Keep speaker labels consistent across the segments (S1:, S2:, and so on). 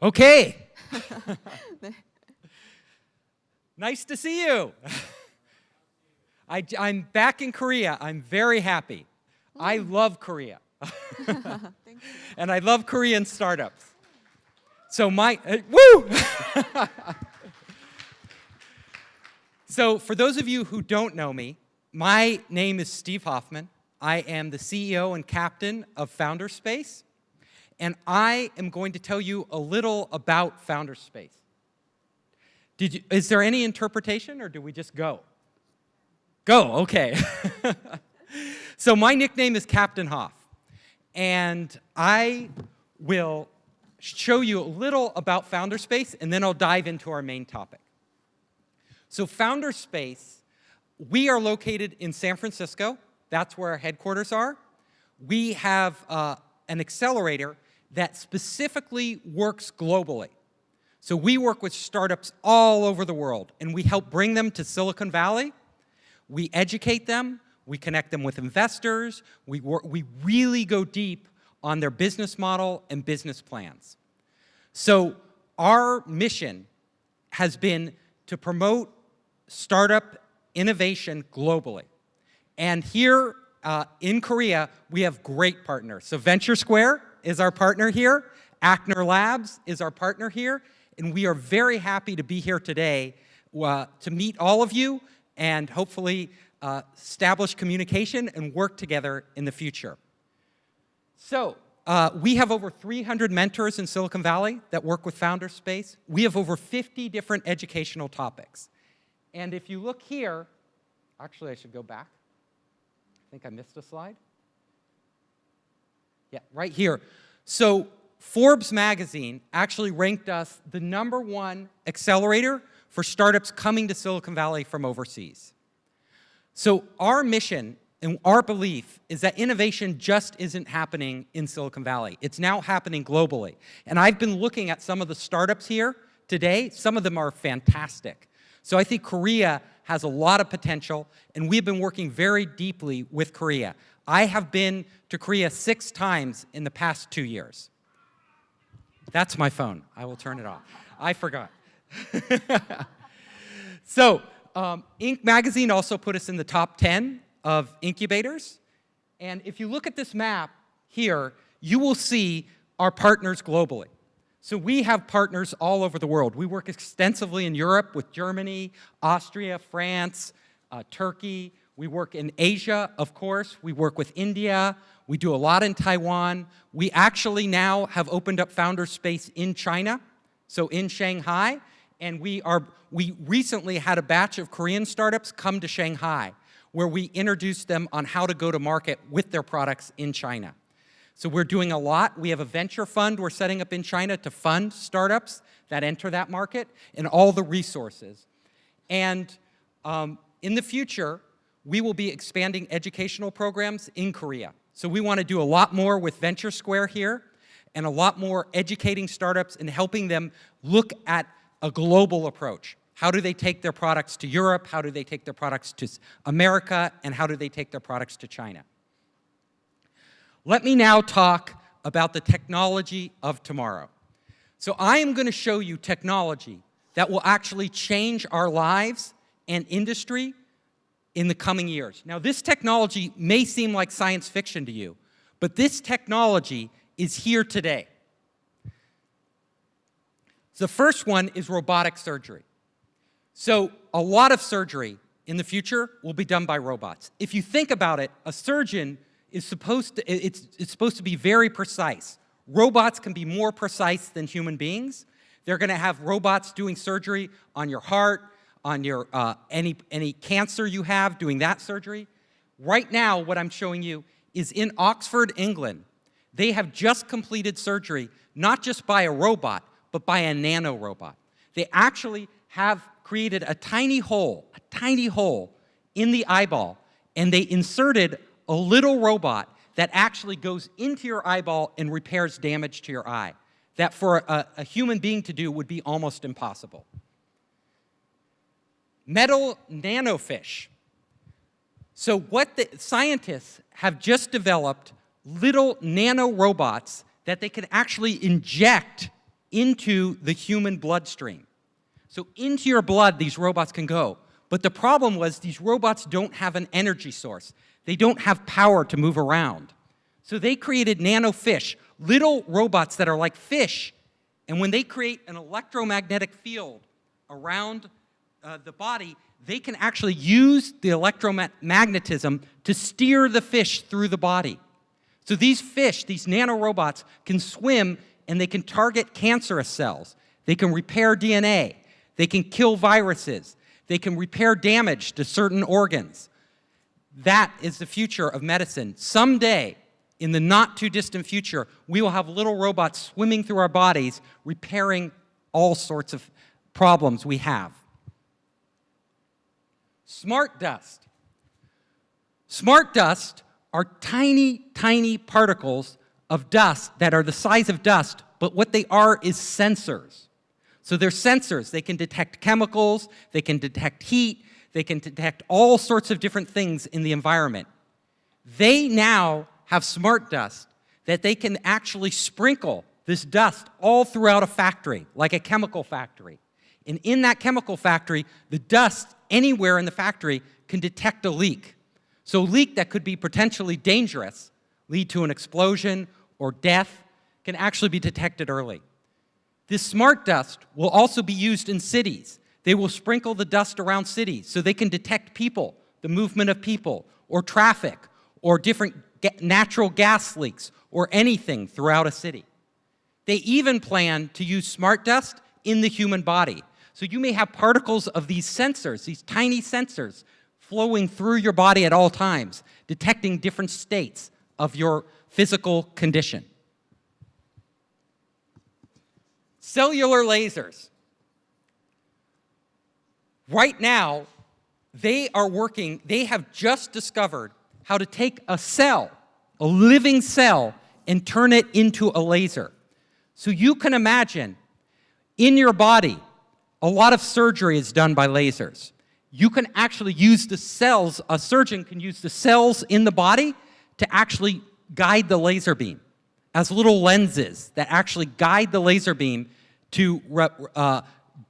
S1: Okay.
S2: 네.
S1: Nice to see you. I'm back in Korea. I'm very happy. I love Korea.
S2: Thank you.
S1: And I love Korean startups. So woo! So for those of you who don't know me, my name is Steve Hoffman. I am the CEO and captain of FounderSpace. And I am going to tell you a little about FounderSpace. Is there any interpretation, or do we just go? Go, okay. So my nickname is Captain Hoff. And I will show you a little about FounderSpace, and then I'll dive into our main topic. So FounderSpace, we are located in San Francisco. That's where our headquarters are. We have an accelerator that specifically works globally. So we work with startups all over the world, and we help bring them to Silicon Valley. We educate them. We connect them with investors. We really go deep on their business model and business plans. So our mission has been to promote startup innovation globally. And here in Korea, we have great partners. So VentureSquare is our partner here. Acner Labs is our partner here. And we are very happy to be here today to meet all of you and hopefully establish communication and work together in the future. So we have over 300 mentors in Silicon Valley that work with FounderSpace. We have over 50 different educational topics. And if you look here, actually I should go back. I think I missed a slide. Yeah, right here. So Forbes Magazine actually ranked us the #1 accelerator for startups coming to Silicon Valley from overseas. So our mission and our belief is that innovation just isn't happening in Silicon Valley. It's now happening globally. And I've been looking at some of the startups here today. Some of them are fantastic. So I think Korea has a lot of potential, and we've been working very deeply with Korea. I have been to Korea 6 times in the past 2 years. That's my phone. I will turn it off. I forgot. So, Inc. magazine also put us in the top 10 of incubators. And if you look at this map here, you will see our partners globally. So we have partners all over the world. We work extensively in Europe with Germany, Austria, France, Turkey. We work in Asia, of course. We work with India. We do a lot in Taiwan. We actually now have opened up FounderSpace in China, so in Shanghai. And we recently had a batch of Korean startups come to Shanghai, where we introduced them on how to go to market with their products in China. So we're doing a lot. We have a venture fund we're setting up in China to fund startups that enter that market and all the resources. And in the future, we will be expanding educational programs in Korea. So we want to do a lot more with VentureSquare here and a lot more educating startups and helping them look at a global approach. How do they take their products to Europe? How do they take their products to America? And how do they take their products to China? Let me now talk about the technology of tomorrow. So I am going to show you technology that will actually change our lives and industry in the coming years. Now, this technology may seem like science fiction to you, but this technology is here today. The first one is robotic surgery. So a lot of surgery in the future will be done by robots. If you think about it, a surgeon is supposed to be very precise. Robots can be more precise than human beings. They're going to have robots doing surgery on your heart, on your any cancer you have, doing that surgery. Right now, what I'm showing you is in Oxford, England. They have just completed surgery, not just by a robot, but by a nanorobot. They actually have created a tiny hole in the eyeball, and they inserted a little robot that actually goes into your eyeball and repairs damage to your eye. That for a human being to do would be almost impossible. Metal nanofish. So what the scientists have just developed little nanorobots that they can actually inject into the human bloodstream. So into your blood, these robots can go. But the problem was these robots don't have an energy source. They don't have power to move around. So they created Nanofish, little robots that are like fish. And when they create an electromagnetic field around the body, they can actually use the electromagnetism to steer the fish through the body. So these fish, these nanorobots, can swim and they can target cancerous cells. They can repair DNA. They can kill viruses. They can repair damage to certain organs. That is the future of medicine. Someday, in the not-too-distant future, we will have little robots swimming through our bodies, repairing all sorts of problems we have. Smart dust. Smart dust are tiny, tiny particles of dust that are the size of dust, but what they are is sensors. So they're sensors. They can detect chemicals, they can detect heat, they can detect all sorts of different things in the environment. They now have smart dust that they can actually sprinkle this dust all throughout a factory, like a chemical factory. And in that chemical factory, the dust anywhere in the factory can detect a leak. So a leak that could be potentially dangerous, lead to an explosion or death, can actually be detected early. This smart dust will also be used in cities. They will sprinkle the dust around cities so they can detect people, the movement of people, or traffic, or different natural gas leaks, or anything throughout a city. They even plan to use smart dust in the human body. So you may have particles of these sensors, these tiny sensors, flowing through your body at all times, detecting different states of your physical condition. Cellular lasers. Right now, they have just discovered how to take a cell, a living cell, and turn it into a laser. So you can imagine, in your body, a lot of surgery is done by lasers. You can actually use the cells, a surgeon can use the cells in the body to actually guide the laser beam as little lenses that actually guide the laser beam to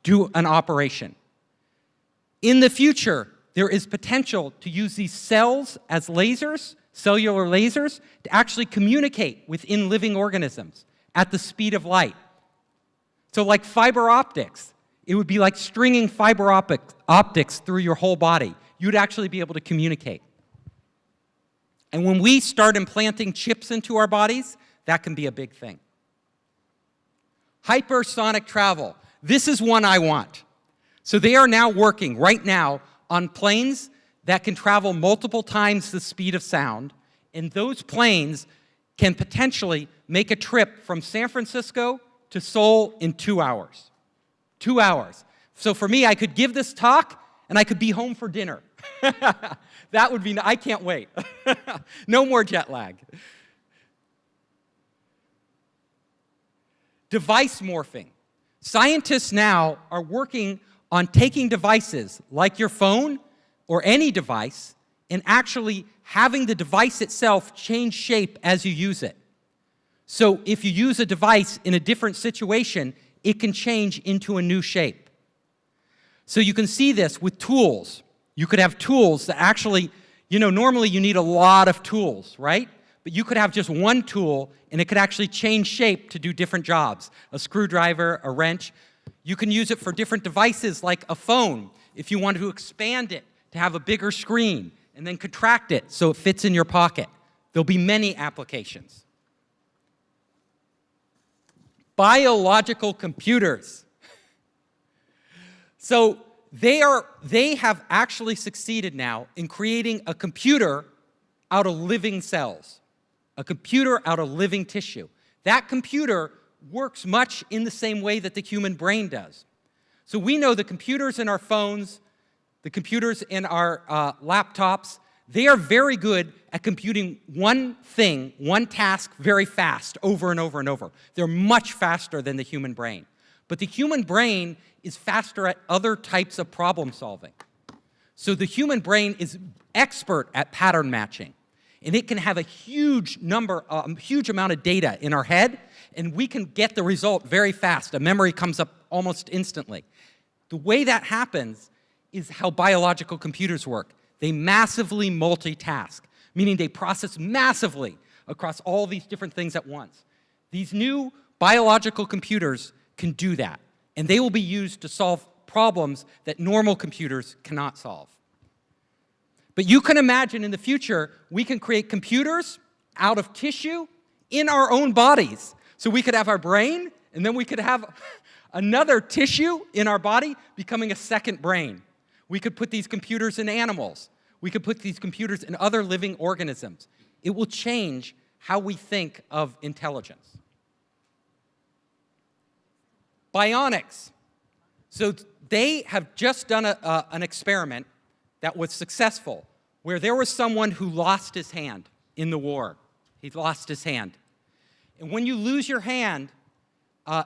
S1: do an operation. In the future, there is potential to use these cells as lasers, cellular lasers, to actually communicate within living organisms at the speed of light. So like fiber optics, it would be like stringing fiber optics through your whole body. You'd actually be able to communicate. And when we start implanting chips into our bodies, that can be a big thing. Hypersonic travel. This is one I want. So they are now working right now on planes that can travel multiple times the speed of sound, and those planes can potentially make a trip from San Francisco to Seoul in 2 hours. 2 hours. So for me, I could give this talk, and I could be home for dinner. That would be, I can't wait. No more jet lag. Device morphing. Scientists now are working on taking devices like your phone or any device and actually having the device itself change shape as you use it. So if you use a device in a different situation, it can change into a new shape. So you can see this with tools. You could have tools that actually, normally you need a lot of tools, right? But you could have just one tool and it could actually change shape to do different jobs. A screwdriver, a wrench. You can use it for different devices like a phone. If you want to expand it to have a bigger screen and then contract it so it fits in your pocket. There'll be many applications. Biological computers. So they have actually succeeded now in creating a computer out of living cells, a computer out of living tissue. That computer works much in the same way that the human brain does. So we know the computers in our phones, the computers in our laptops, they are very good at computing one thing, one task very fast, over and over and over. They're much faster than the human brain. But the human brain is faster at other types of problem solving. So the human brain is expert at pattern matching. And it can have a huge amount of data in our head, and we can get the result very fast. A memory comes up almost instantly. The way that happens is how biological computers work. They massively multitask, meaning they process massively across all these different things at once. These new biological computers can do that, and they will be used to solve problems that normal computers cannot solve. But you can imagine in the future, we can create computers out of tissue in our own bodies. So we could have our brain, and then we could have another tissue in our body becoming a second brain. We could put these computers in animals. We could put these computers in other living organisms. It will change how we think of intelligence. Bionics. So they have just done an experiment that was successful, where there was someone who lost his hand in the war. He lost his hand. And when you lose your hand,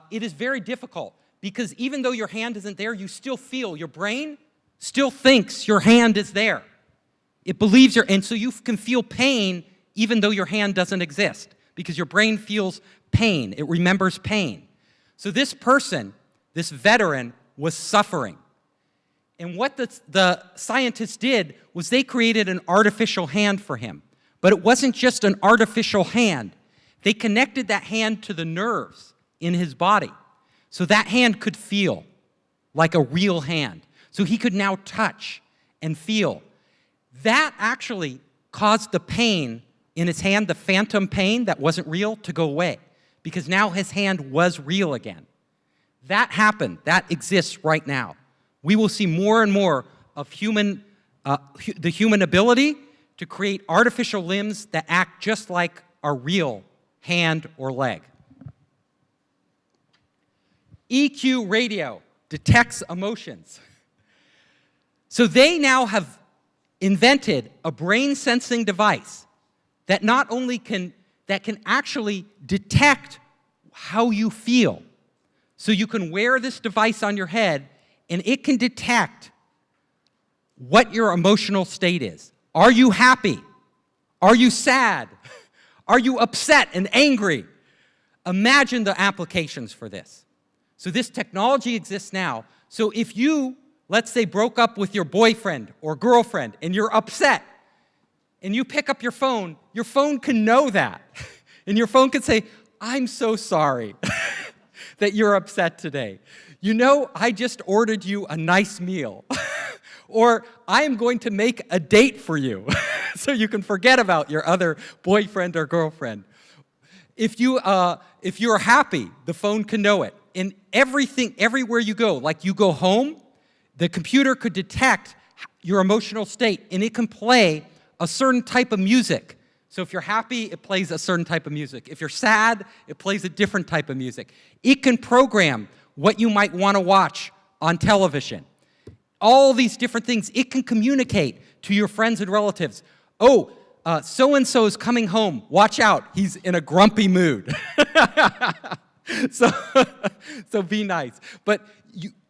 S1: it is very difficult, because even though your hand isn't there, you still feel, your brain still thinks your hand is there. It believes and so you can feel pain even though your hand doesn't exist, because your brain feels pain. It remembers pain. So this person, this veteran, was suffering. And what the scientists did was they created an artificial hand for him. But it wasn't just an artificial hand. They connected that hand to the nerves in his body, so that hand could feel like a real hand. So he could now touch and feel. That actually caused the pain in his hand, the phantom pain that wasn't real, to go away, because now his hand was real again. That happened. That exists right now. We will see more and more of the human ability to create artificial limbs that act just like our real hand or leg. EQ radio detects emotions. So they now have invented a brain-sensing device that not only can actually detect how you feel. So you can wear this device on your head, and it can detect what your emotional state is. Are you happy? Are you sad? Are you upset and angry? Imagine the applications for this. So this technology exists now. So if you, let's say, broke up with your boyfriend or girlfriend and you're upset, and you pick up your phone can know that. And your phone can say, "I'm so sorry that you're upset today. You know, I just ordered you a nice meal." Or, "I am going to make a date for you," so you can forget about your other boyfriend or girlfriend. If you're happy, the phone can know it. And everywhere you go, like you go home, the computer could detect your emotional state, and it can play a certain type of music. So if you're happy, it plays a certain type of music. If you're sad, it plays a different type of music. It can program what you might want to watch on television. All these different things. It can communicate to your friends and relatives. "Oh, so-and-so is coming home. Watch out. He's in a grumpy mood." So be nice. But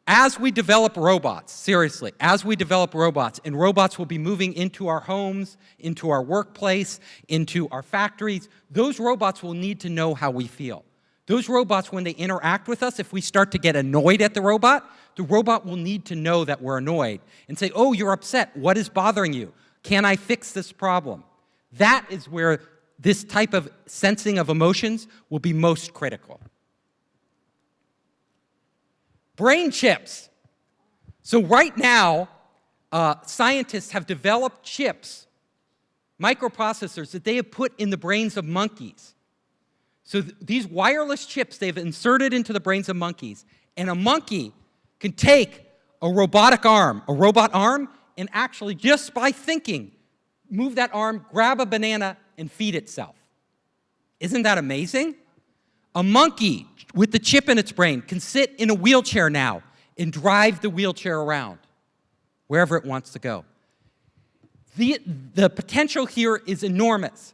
S1: as we develop robots, seriously, as we develop robots, and robots will be moving into our homes, into our workplace, into our factories, those robots will need to know how we feel. Those robots, when they interact with us, if we start to get annoyed at the robot will need to know that we're annoyed and say, "Oh, you're upset. What is bothering you? Can I fix this problem?" That is where this type of sensing of emotions will be most critical. Brain chips. So right now, scientists have developed chips, microprocessors, that they have put in the brains of monkeys. So these wireless chips they've inserted into the brains of monkeys, and a monkey can take a robot arm, and actually, just by thinking, move that arm, grab a banana, and feed itself. Isn't that amazing? A monkey with the chip in its brain can sit in a wheelchair now and drive the wheelchair around wherever it wants to go. The potential here is enormous.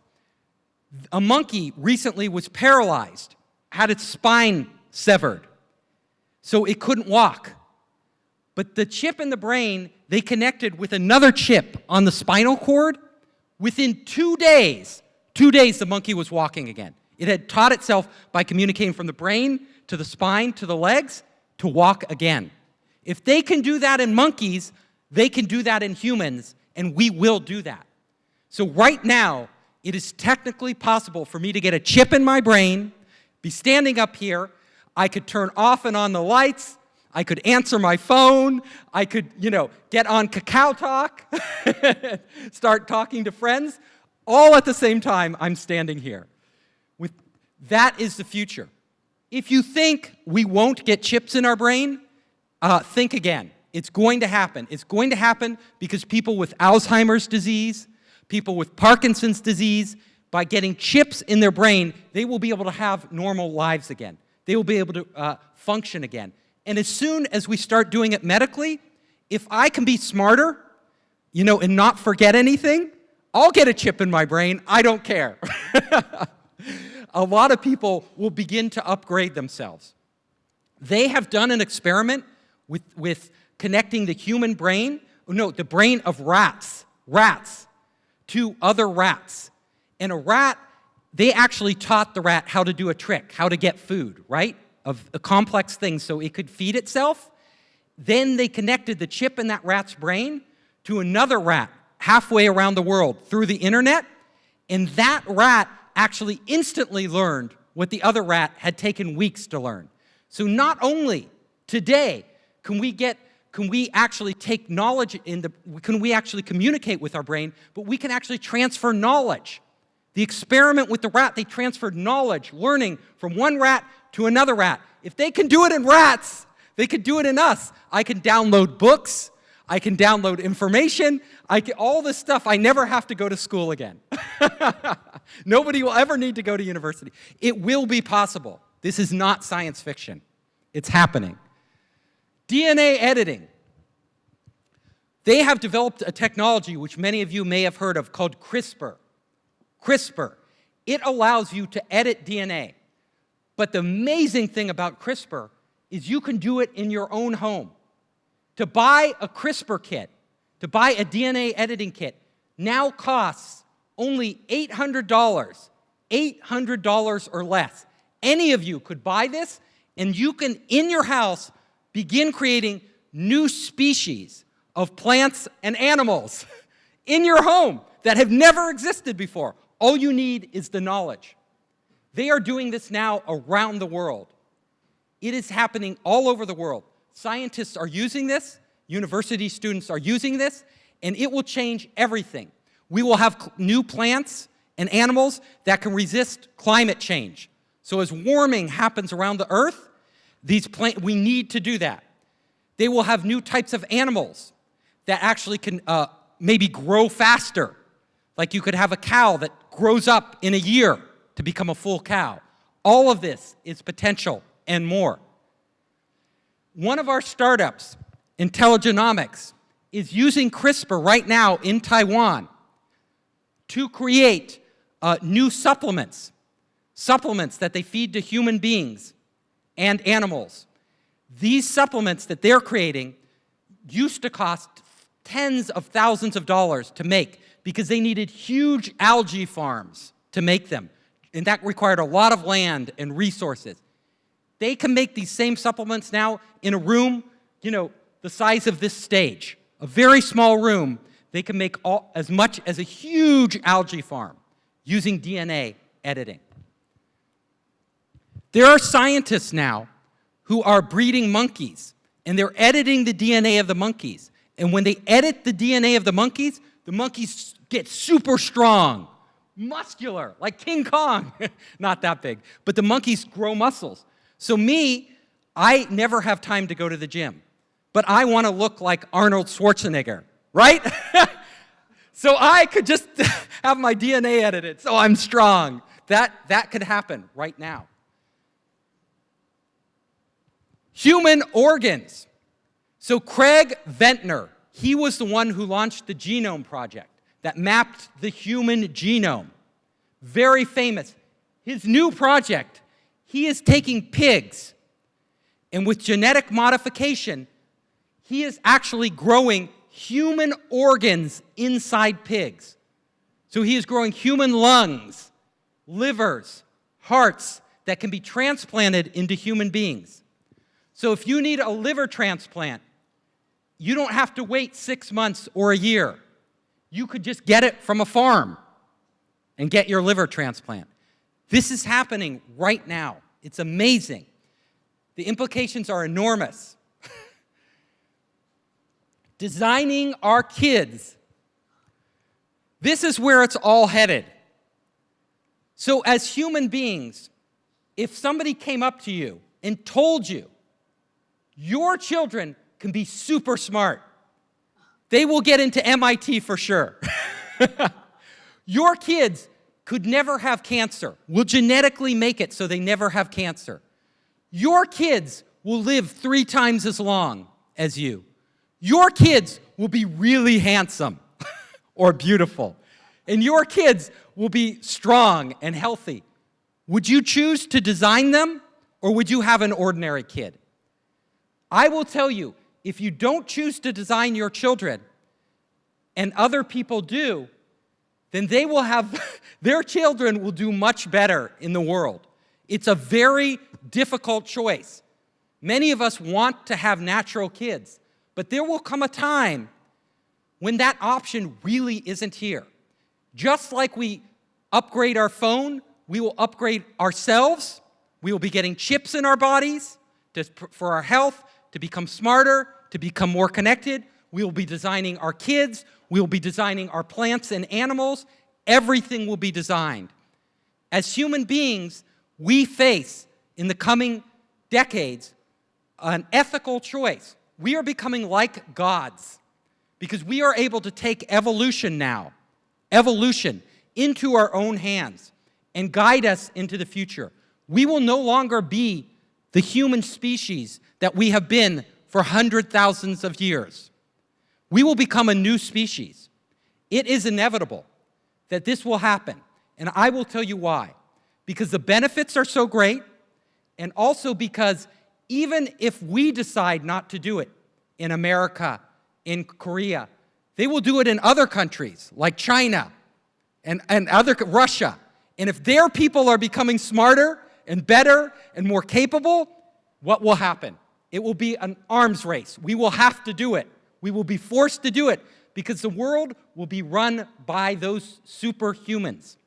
S1: A monkey recently was paralyzed, had its spine severed, so it couldn't walk. But the chip in the brain, they connected with another chip on the spinal cord, Within 2 days, 2 days, the monkey was walking again. It had taught itself by communicating from the brain to the spine to the legs to walk again. If they can do that in monkeys, they can do that in humans, and we will do that. So right now, it is technically possible for me to get a chip in my brain, be standing up here, I could turn off and on the lights, I could answer my phone, I could, get on Kakao Talk, start talking to friends, all at the same time I'm standing here. That is the future. If you think we won't get chips in our brain, think again. It's going to happen. It's going to happen because people with Alzheimer's disease, people with Parkinson's disease, by getting chips in their brain, they will be able to have normal lives again. They will be able to function again. And as soon as we start doing it medically, if I can be smarter, and not forget anything, I'll get a chip in my brain. I don't care. A lot of people will begin to upgrade themselves. They have done an experiment with connecting the human brain, the brain of rats, to other rats. And a rat, they actually taught the rat how to do a trick, how to get food, right? Of a complex thing so it could feed itself. Then they connected the chip in that rat's brain to another rat halfway around the world through the internet, and that rat actually instantly learned what the other rat had taken weeks to learn. So not only today can we actually take knowledge can we actually communicate with our brain, but we can actually transfer knowledge. The experiment with the rat, they transferred knowledge, learning from one rat to another rat. If they can do it in rats, they could do it in us. I can download books, I can download information, all this stuff, I never have to go to school again. Nobody will ever need to go to university. It will be possible. This is not science fiction. It's happening. DNA editing. They have developed a technology which many of you may have heard of called CRISPR. CRISPR. It allows you to edit DNA. But the amazing thing about CRISPR is you can do it in your own home. To buy a CRISPR kit, to buy a DNA editing kit, now costs only $800, $800 or less. Any of you could buy this, and you can, in your house, begin creating new species of plants and animals in your home that have never existed before. All you need is the knowledge. They are doing this now around the world. It is happening all over the world. Scientists are using this, university students are using this, and it will change everything. We will have new plants and animals that can resist climate change. So as warming happens around the earth, we need to do that. They will have new types of animals that actually can maybe grow faster. Like you could have a cow that grows up in a year to become a full cow. All of this is potential and more. One of our startups, Intelligenomics, is using CRISPR right now in Taiwan to create new supplements that they feed to human beings and animals. These supplements that they're creating used to cost tens of thousands of dollars to make because they needed huge algae farms to make them. And that required a lot of land and resources. They can make these same supplements now in a room, the size of this stage. A very small room, they can make as much as a huge algae farm using DNA editing. There are scientists now who are breeding monkeys, and they're editing the DNA of the monkeys. And when they edit the DNA of the monkeys get super strong, muscular, like King Kong. Not that big, but the monkeys grow muscles. So I never have time to go to the gym, but I want to look like Arnold Schwarzenegger, right? So I could just have my DNA edited so I'm strong. That could happen right now. Human organs. So Craig Ventnor, he was the one who launched the Genome Project that mapped the human genome. Very famous. His new project, he is taking pigs, and with genetic modification, he is actually growing human organs inside pigs. So he is growing human lungs, livers, hearts that can be transplanted into human beings. So if you need a liver transplant, you don't have to wait 6 months or a year. You could just get it from a farm and get your liver transplant. This is happening right now. It's amazing. The implications are enormous. Designing our kids. This is where it's all headed. So as human beings, if somebody came up to you and told you, your children can be super smart, they will get into MIT for sure. Your kids could never have cancer, will genetically make it so they never have cancer. Your kids will live 3 times as long as you. Your kids will be really handsome or beautiful. And your kids will be strong and healthy. Would you choose to design them, or would you have an ordinary kid? I will tell you, if you don't choose to design your children, and other people do, then they will have, their children will do much better in the world. It's a very difficult choice. Many of us want to have natural kids, but there will come a time when that option really isn't here. Just like we upgrade our phone, we will upgrade ourselves. We will be getting chips in our bodies for our health, to become smarter, to become more connected. We will be designing our kids. We will be designing our plants and animals. Everything will be designed. As human beings, we face, in the coming decades, an ethical choice. We are becoming like gods because we are able to take evolution now, into our own hands and guide us into the future. We will no longer be the human species that we have been for hundreds of thousands of years. We will become a new species. It is inevitable that this will happen, and I will tell you why. Because the benefits are so great, and also because even if we decide not to do it in America, in Korea, they will do it in other countries like China and Russia. And if their people are becoming smarter and better and more capable, what will happen? It will be an arms race. We will have to do it. We will be forced to do it because the world will be run by those superhumans.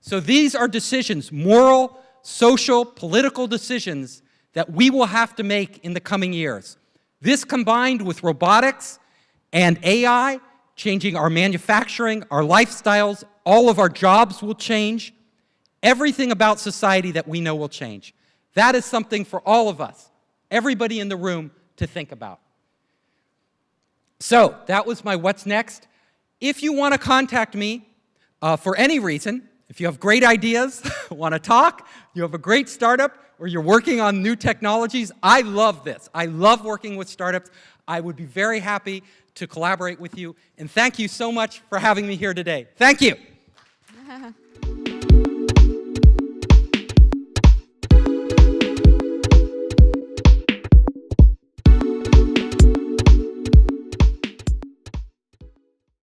S1: So these are decisions, moral, social, political decisions that we will have to make in the coming years. This combined with robotics and AI, changing our manufacturing, our lifestyles, all of our jobs will change. Everything about society that we know will change. That is something for all of us, everybody in the room, to think about. So that was my what's next. If you want to contact me for any reason, if you have great ideas, want to talk, you have a great startup, or you're working on new technologies, I love this. I love working with startups. I would be very happy to collaborate with you. And thank you so much for having me here today. Thank you.